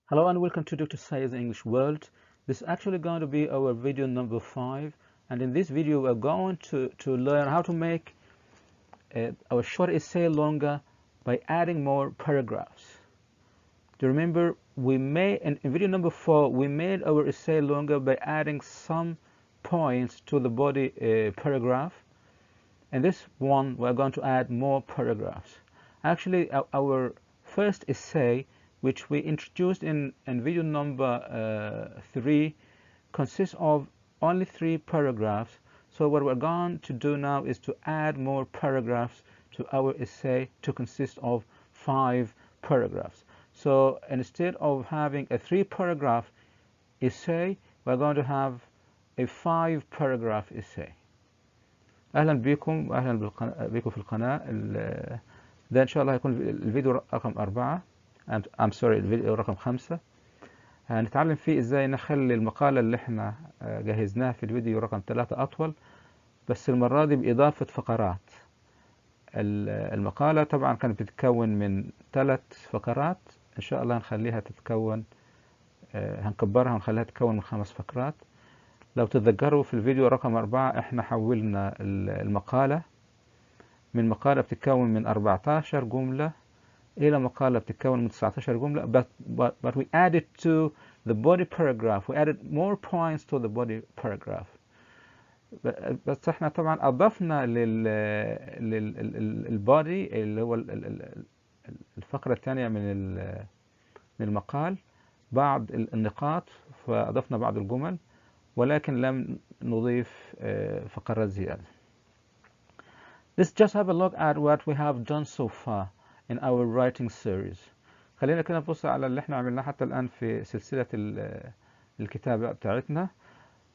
Hello and welcome to Dr. Sayed's English World. This is actually going to be our video number 5, and in this video we're going to learn how to make our short essay longer by adding more paragraphs. Do you remember in video number 4 we made our essay longer by adding some points to the body paragraph, and this one we're going to add more paragraphs. Actually our first essay, which we introduced in video number 3, consists of only 3 paragraphs. So what we're going to do now is to add more paragraphs to our essay to consist of 5 paragraphs. So instead of having a 3-paragraph essay, we're going to have a 5-paragraph essay. أهلا بكم وأهلا بكم في القناة. ده إن شاء الله هيكون الفيديو رقم 4. I'm sorry الفيديو رقم 5. هنتعلم فيه ازاي نخلي المقالة اللي احنا جهزناها في الفيديو رقم 3 أطول، بس المرة دي بإضافة فقرات. المقالة طبعا كانت بتتكون من 3 فقرات، إن شاء الله هنخليها تتكون هنكبرها ونخليها تتكون من 5 فقرات. لو تتذكروا في الفيديو رقم 4 احنا حولنا المقالة من مقالة بتتكون من 14 جملة إلى مقالة بتتكون من 19 جملة, but we added to the body paragraph, we added more points to the body paragraph. بس احنا طبعا أضفنا للبودي اللي هو الفقرة الثانية من المقال بعض النقاط، فأضفنا بعض الجمل ولكن لم نضيف فقرات زيادة. Let's just have a look at what we have done so far in our writing series. خلينا كده نبص على اللي احنا عملناه حتى الآن في سلسلة الكتابة بتاعتنا.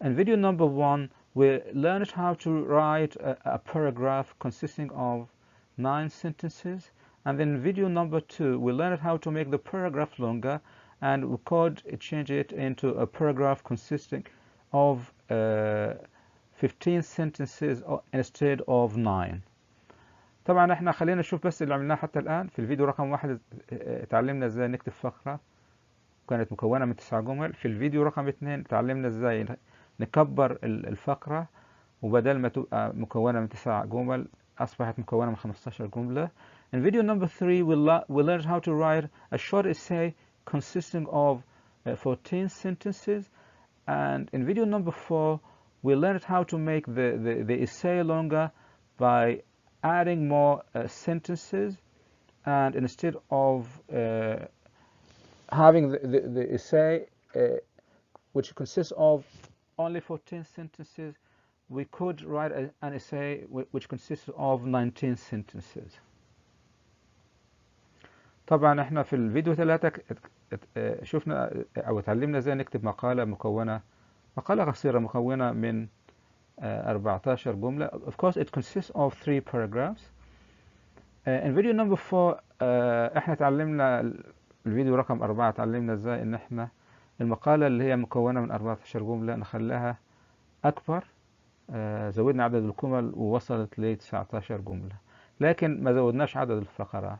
In video number 1 we learned how to write a paragraph consisting of 9 sentences, and then in video number 2 we learned how to make the paragraph longer, and we could change it into a paragraph consisting of 15 sentences instead of 9. طبعا احنا خلينا نشوف بس اللي عملناه حتى الآن. في الفيديو رقم 1 اتعلمنا ازاي نكتب فقرة كانت مكونة من 9 جمل. في الفيديو رقم 2 اتعلمنا ازاي نكبر الفقرة، وبدل ما تبقى مكونة من 9 جمل أصبحت مكونة من 15 جملة. In video number 3 we learned how to write a short essay consisting of 14 sentences, and in video number 4 we learned how to make the essay longer by adding more sentences, and instead of having the essay which consists of only 14 sentences, we could write an essay which consists of 19 sentences. طبعا احنا في الفيديو 3 شفنا او اتعلمنا ازاي نكتب مقالة قصيرة مكونة من 14 جملة. Of course it consists of 3 paragraphs. In video number 4 احنا اتعلمنا الفيديو رقم 4 اتعلمنا ازاي ان احنا المقالة اللي هي مكونة من 14 جملة نخليها اكبر. زودنا عدد الجمل ووصلت ل 19 جملة، لكن ما زودناش عدد الفقرات.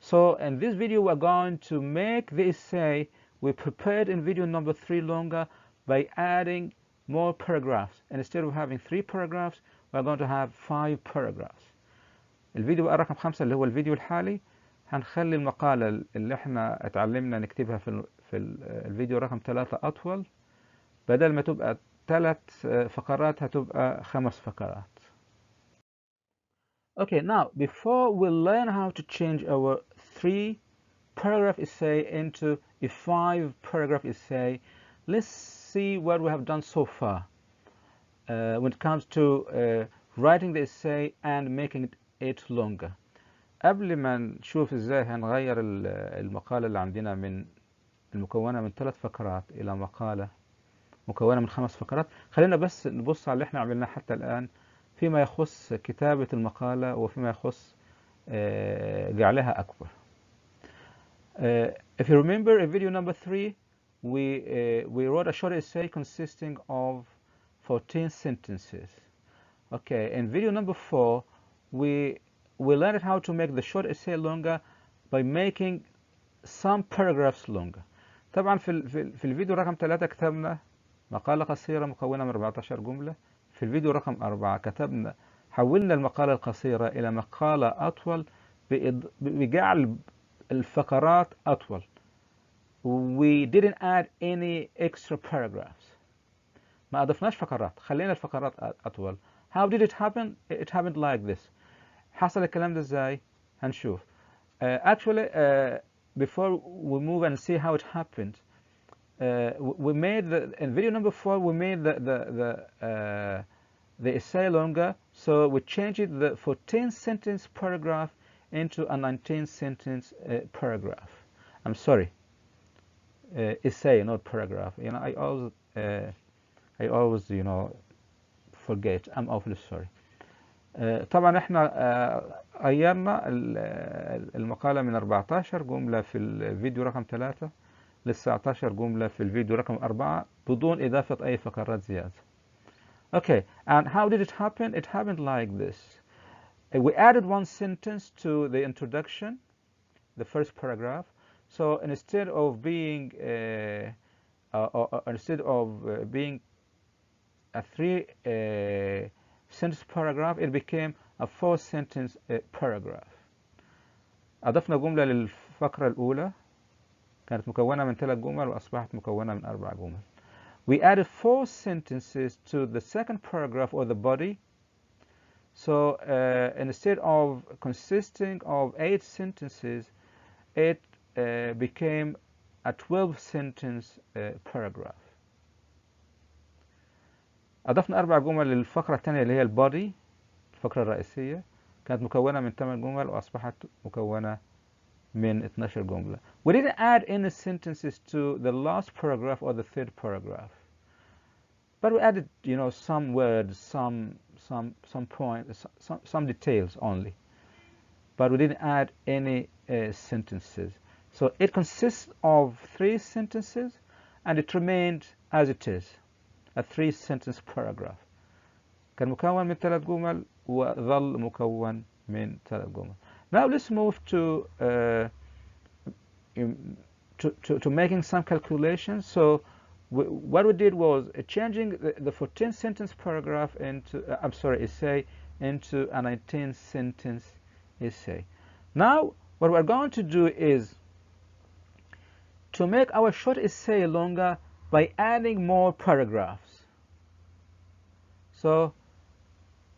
So in this video we're going to make the essay we prepared in video number 3 longer by adding more paragraphs. Instead of having 3 paragraphs we're going to have 5 paragraphs. الفيديو بقى رقم 5 اللي هو الفيديو الحالي هنخلي المقالة اللي احنا اتعلمنا نكتبها في الفيديو رقم 3 أطول، بدل ما تبقى 3 فقرات هتبقى 5 فقرات. Okay, now before we learn how to change our 3-paragraph essay into a 5-paragraph essay, let's see what we have done so far when it comes to writing the essay and making it longer. قبل ما نشوف ازاي هنغير المقالة اللي عندنا من المكونة من 3 فقرات إلى مقالة مكونة من 5 فقرات، خلينا بس نبص على اللي احنا عملناه حتى الآن فيما يخص كتابة المقالة وفيما يخص جعلها أكبر. If you remember in video number 3 we wrote a short essay consisting of 14 sentences. Okay, in video number 4 we learned how to make the short essay longer by making some paragraphs longer. طبعا في الفيديو رقم 3 كتبنا مقالة قصيرة مكونة من 14 جملة. في الفيديو رقم 4 كتبنا حولنا المقالة القصيرة إلى مقالة أطول بجعل الفقرات أطول. We didn't add any extra paragraphs. ما أضفناش فقرات، خلينا الفقرات أطول. How did it happen? It happened like this. حصل الكلام ده إزاي؟ هنشوف. Actually, before we move and see how it happened, we made in video number 4 we made the essay longer, so we changed it the 14 sentence paragraph into a 19 sentence paragraph. I'm sorry, essay, not paragraph. You know, I always forget. I'm awfully sorry. طبعا احنا غيرنا المقالة من 14 جملة في الفيديو رقم 3 ل 19 جملة في الفيديو رقم 4 بدون إضافة أي فقرات زيادة. Okay, and how did it happen? It happened like this. We added one sentence to the introduction, the first paragraph. So instead of being a 3 sentence paragraph, it became a 4 sentence paragraph. أضفنا جملة للفقرة الأولى كانت مكونة من 3 جمل وأصبحت مكونة من 4 جمل. We added 4 sentences to the second paragraph or the body. So instead of consisting of 8 sentences, it became a 12 sentence paragraph. أضفنا 4 جمل للفقرة الثانية اللي هي البادي، الفقرة الرئيسية، كانت مكونة من 8 جمل وأصبحت مكونة من 12 جملة. We didn't add any sentences to the last paragraph or the third paragraph, but we added, some words, some points, some details only. But we didn't add any sentences. So it consists of 3 sentences, and it remained as it is, a 3 sentence paragraph. كان مكون من 3 جمل وظل مكون من 3 جمل. Now let's move to making some calculations. So what we did was changing the 14 sentence paragraph into essay into a 19 sentence essay. Now what we're going to do is to make our short essay longer by adding more paragraphs. So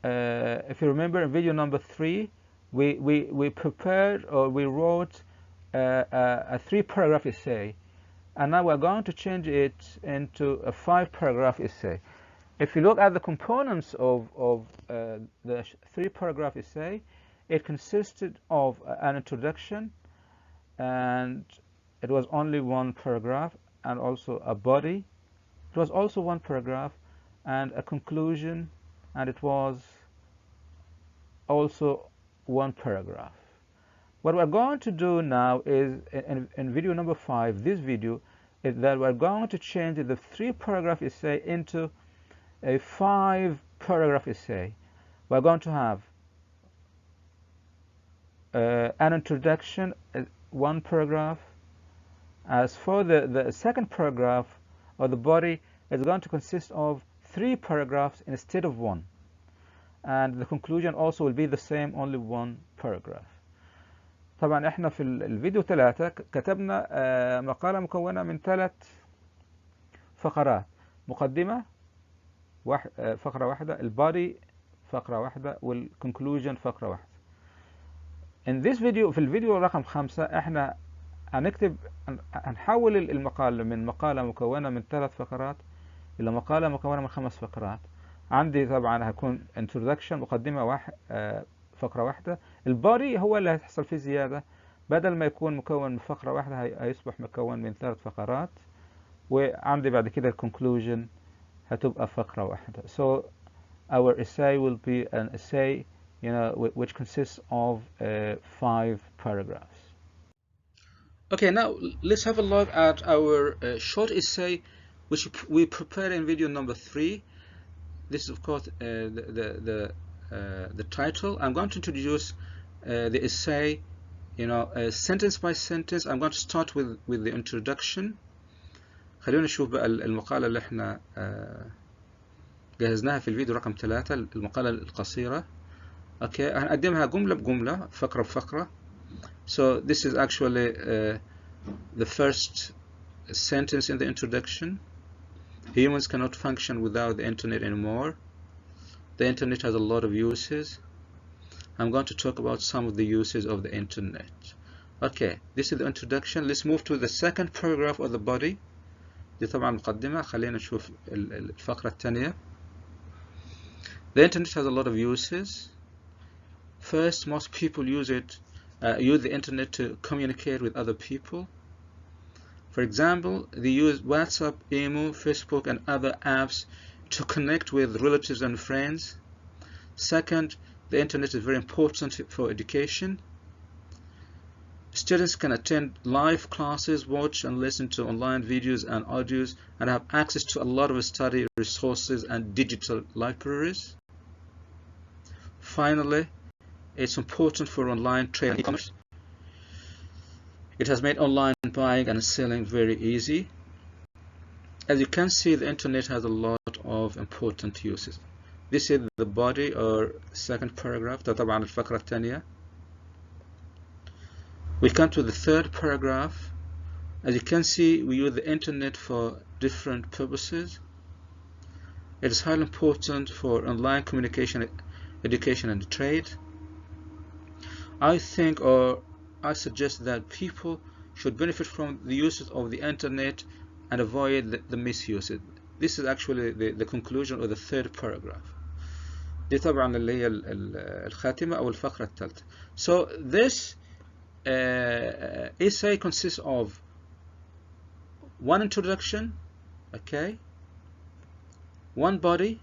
if you remember in video number 3, we prepared, or we wrote a 3-paragraph essay, and now we're going to change it into a 5-paragraph essay. If you look at the components of the 3-paragraph essay, it consisted of an introduction, and it was only 1 paragraph, and also a body. It was also 1 paragraph, and a conclusion, and it was also 1 paragraph. What we're going to do now is, in video number 5, this video, is that we're going to change the 3-paragraph essay into a 5-paragraph essay. We're going to have an introduction, 1 paragraph. As for the second paragraph, or the body, it's going to consist of 3 paragraphs instead of 1. And the conclusion also will be the same, only 1 paragraph. طبعا احنا في الفيديو 3 كتبنا مقالة مكونة من 3 فقرات: مقدمة فقرة واحدة، البادي فقرة واحدة، والكونكلوجن فقرة واحدة. In this video، في الفيديو رقم 5 احنا هنحول المقال من مقالة مكونة من 3 فقرات إلى مقالة مكونة من 5 فقرات. عندي طبعا هكون introduction، مقدمة فقرة واحدة. البادي هو اللي هتحصل فيه زيادة، بدل ما يكون مكون من فقرة واحدة هيصبح مكون من 3 فقرات. وعندي بعد كده الكونكلوجن هتبقى فقرة واحدة. So our essay will be an essay, which consists of 5 paragraphs. Okay, now let's have a look at our short essay, which we prepared in video number 3. This is, of course, the title. I'm going to introduce the essay, sentence by sentence. I'm going to start with the introduction. خلينا نشوف بقى المقالة اللي احنا جهزناها في الفيديو رقم 3، المقالة القصيرة. اوكي، هنقدمها جملة بجملة، فقرة بفقرة. So this is actually the first sentence in the introduction. Humans cannot function without the internet anymore. The internet has a lot of uses. I'm going to talk about some of the uses of the internet. Okay, this is the introduction. Let's move to the second paragraph of the body. دي طبعا مقدمة. خلينا نشوف الفقرة الثانية. The internet has a lot of uses. First, most people use the internet to communicate with other people. For example, they use WhatsApp, email, Facebook, and other apps to connect with relatives and friends. Second, the internet is very important for education. Students can attend live classes, watch and listen to online videos and audios, and have access to a lot of study resources and digital libraries. Finally, it's important for online trade and e-commerce. It has made online buying and selling very easy. As you can see, the internet has a lot of important uses. This is the body or second paragraph. ده طبعا الفقرة الثانية. We come to the third paragraph. As you can see, we use the internet for different purposes. It is highly important for online communication, education, and trade. I think, or I suggest, that people should benefit from the uses of the internet and avoid the misuse. This is actually the conclusion of the third paragraph. دي طبعا اللي هي الخاتمة أو الفقرة الثالثة. So this essay consists of one introduction, okay, one body,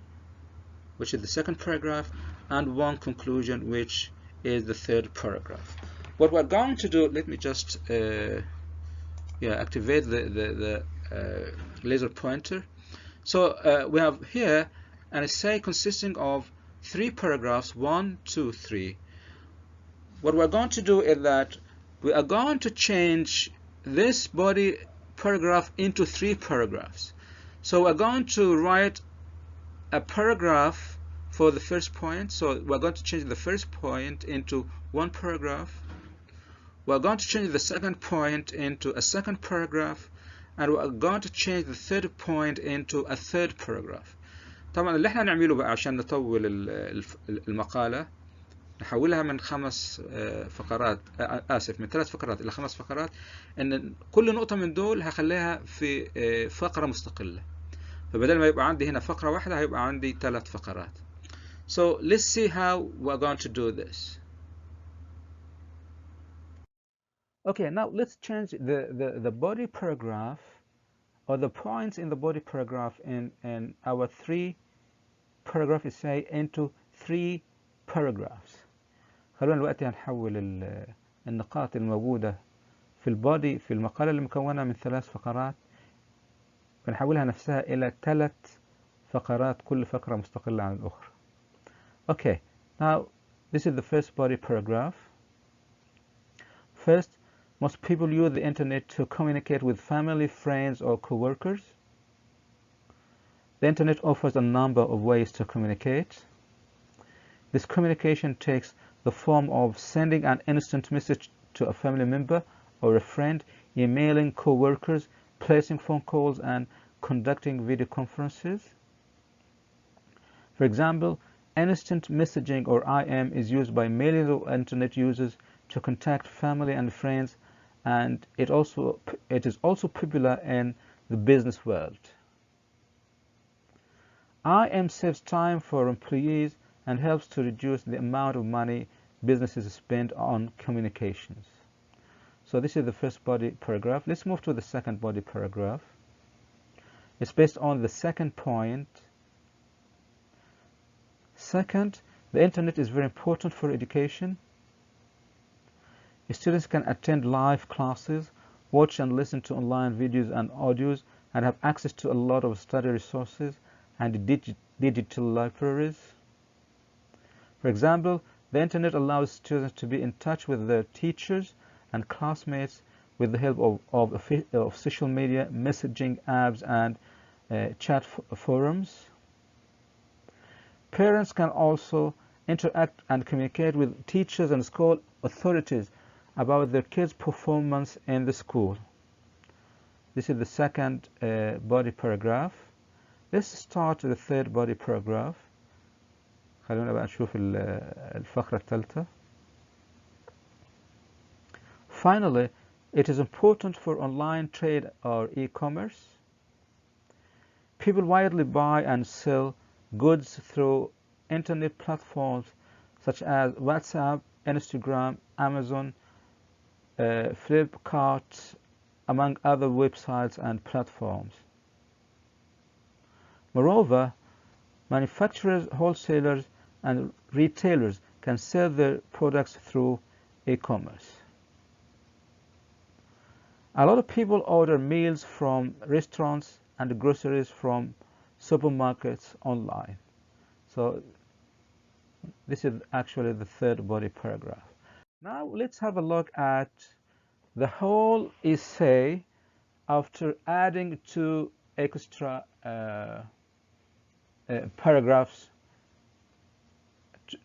which is the second paragraph, and one conclusion, which is the third paragraph. What we're going to do, let me just activate the laser pointer. So we have here an essay consisting of 3 paragraphs, 1, 2, 3. What we're going to do is that we are going to change this body paragraph into 3 paragraphs. So we're going to write a paragraph for the first point. So we're going to change the first point into 1 paragraph. We're going to change the second point into a second paragraph, and we're going to change the third point into a third paragraph. طبعا اللي احنا نعمله بقى عشان نطول المقالة، نحولها من 5 فقرات، من 3 فقرات إلى 5 فقرات، إن كل نقطة من دول هخليها في فقرة مستقلة. فبدل ما يبقى عندي هنا فقرة واحدة هيبقى عندي 3 فقرات. So let's see how we're going to do this. Okay, now let's change the body paragraph, or the points in the body paragraph in our 3 paragraph essay into 3 paragraphs. خلونا دلوقتي هنحول النقاط الموجودة في البودي في المقالة اللي مكونة من 3 فقرات، بنحولها نفسها إلى 3 فقرات، كل فقرة مستقلة عن الأخرى. Okay, now this is the first body paragraph. First, most people use the internet to communicate with family, friends, or co-workers. The internet offers a number of ways to communicate. This communication takes the form of sending an instant message to a family member or a friend, emailing co-workers, placing phone calls, and conducting video conferences. For example, instant messaging, or IM, is used by millions of internet users to contact family and friends, and it is also popular in the business world. IM saves time for employees and helps to reduce the amount of money businesses spend on communications. So this is the first body paragraph. Let's move to the second body paragraph. It's based on the second point. Second, the internet is very important for education. Students can attend live classes, watch and listen to online videos and audios, and have access to a lot of study resources and digital libraries. For example, the internet allows students to be in touch with their teachers and classmates with the help of social media, messaging apps, and chat forums. Parents can also interact and communicate with teachers and school authorities about their kids' performance in the school. This is the second body paragraph. Let's start the third body paragraph. خلونا بقى نشوف الفقرة الثالثة. Finally, it is important for online trade or e-commerce. People widely buy and sell goods through internet platforms such as WhatsApp, Instagram, Amazon, Flipkart, among other websites and platforms. Moreover, manufacturers, wholesalers, and retailers can sell their products through e-commerce. A lot of people order meals from restaurants and groceries from supermarkets online. So this is actually the third body paragraph. Now let's have a look at the whole essay after adding two extra paragraphs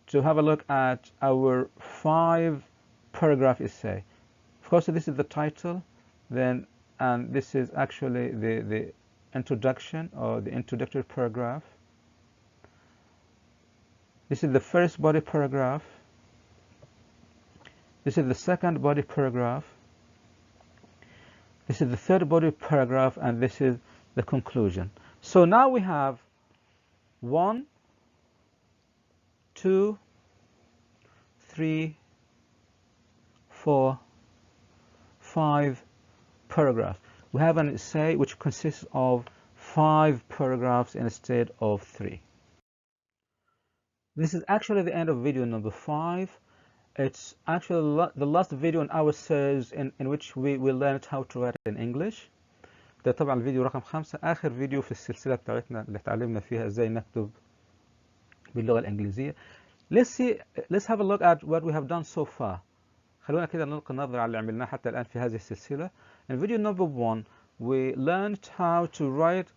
to have a look at our 5-paragraph essay. Of course, this is the title, then, and this is actually the introduction or the introductory paragraph. This is the first body paragraph. This is the second body paragraph. This is the third body paragraph, and this is the conclusion. So now we have 1, 2, 3, 4, 5 paragraphs. We have an essay which consists of 5 paragraphs instead of 3. This is actually the end of video number 5. It's actually the last video in our series in which we learned how to write in English. ده طبعا الفيديو رقم 5، آخر فيديو في السلسلة بتاعتنا اللي اتعلمنا فيها ازاي نكتب باللغة الإنجليزية. Let's have a look at what we have done so far. خلونا كده نلقي نظرة على اللي عملناه حتى الآن في هذه السلسلة. In video number 1, we learned how to write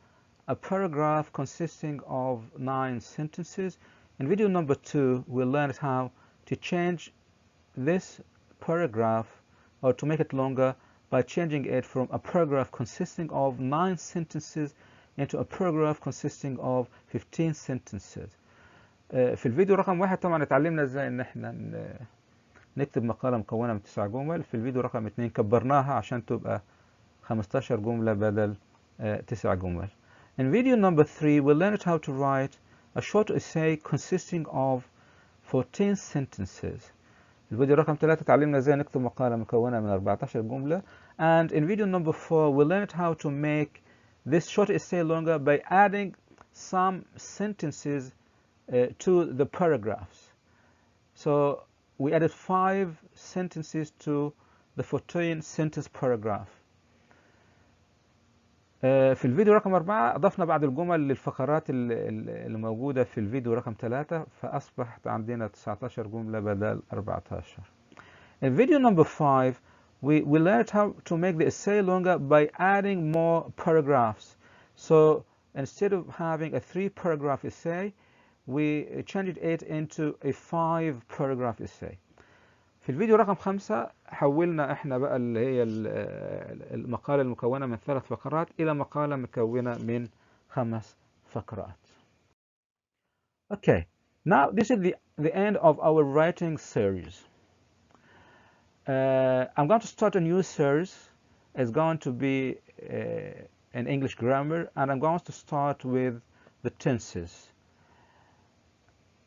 a paragraph consisting of 9 sentences. In video number 2, we learned how to change this paragraph or to make it longer by changing it from a paragraph consisting of 9 sentences into a paragraph consisting of 15 sentences. في الفيديو رقم 1 طبعا اتعلمنا ازاي ان احنا نكتب مقالة مكونة من 9 جمل. في الفيديو رقم 2 كبرناها عشان تبقى 15 جملة بدل 9 جمل. In video number 3, we learned how to write a short essay consisting of 14 sentences. الفيديو رقم 3 اتعلمنا ازاي نكتب مقالة مكونة من 14 جملة. And in video number 4, we learned how to make this short essay longer by adding some sentences to the paragraphs. So we added 5 sentences to the 14 sentence paragraph. في الفيديو رقم 4 أضفنا بعض الجمل للفقرات اللي موجودة في الفيديو رقم 3 فأصبحت عندنا 19 جملة بدل 14. In video number 5, we learned how to make the essay longer by adding more paragraphs. So instead of having a 3-paragraph essay, we changed it into a 5-paragraph essay. في الفيديو رقم 5 حولنا احنا بقى اللي هي المقالة المكونة من 3 فقرات إلى مقالة مكونة من 5 فقرات. Okay, now this is the end of our writing series. I'm going to start a new series. It's going to be in English grammar, and I'm going to start with the tenses.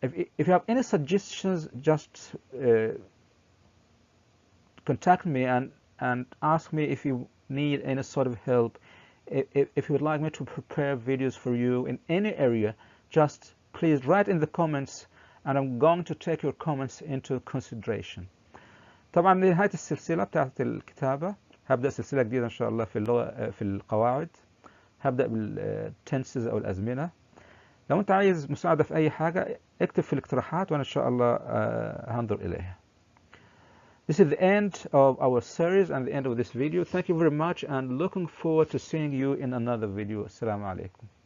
If you have any suggestions, just contact me and ask me if you need any sort of help. If you would like me to prepare videos for you in any area, just please write in the comments, and I'm going to take your comments into consideration. طبعا لنهاية السلسلة بتاعت الكتابة هبدأ سلسلة جديدة إن شاء الله في اللغة في القواعد. هبدأ بالتنسز أو الأزمنة. لو أنت عايز مساعدة في أي حاجة اكتب في الاقتراحات وأنا إن شاء الله هنظر إليها. This is the end of our series and the end of this video. Thank you very much and looking forward to seeing you in another video. Assalamu alaikum.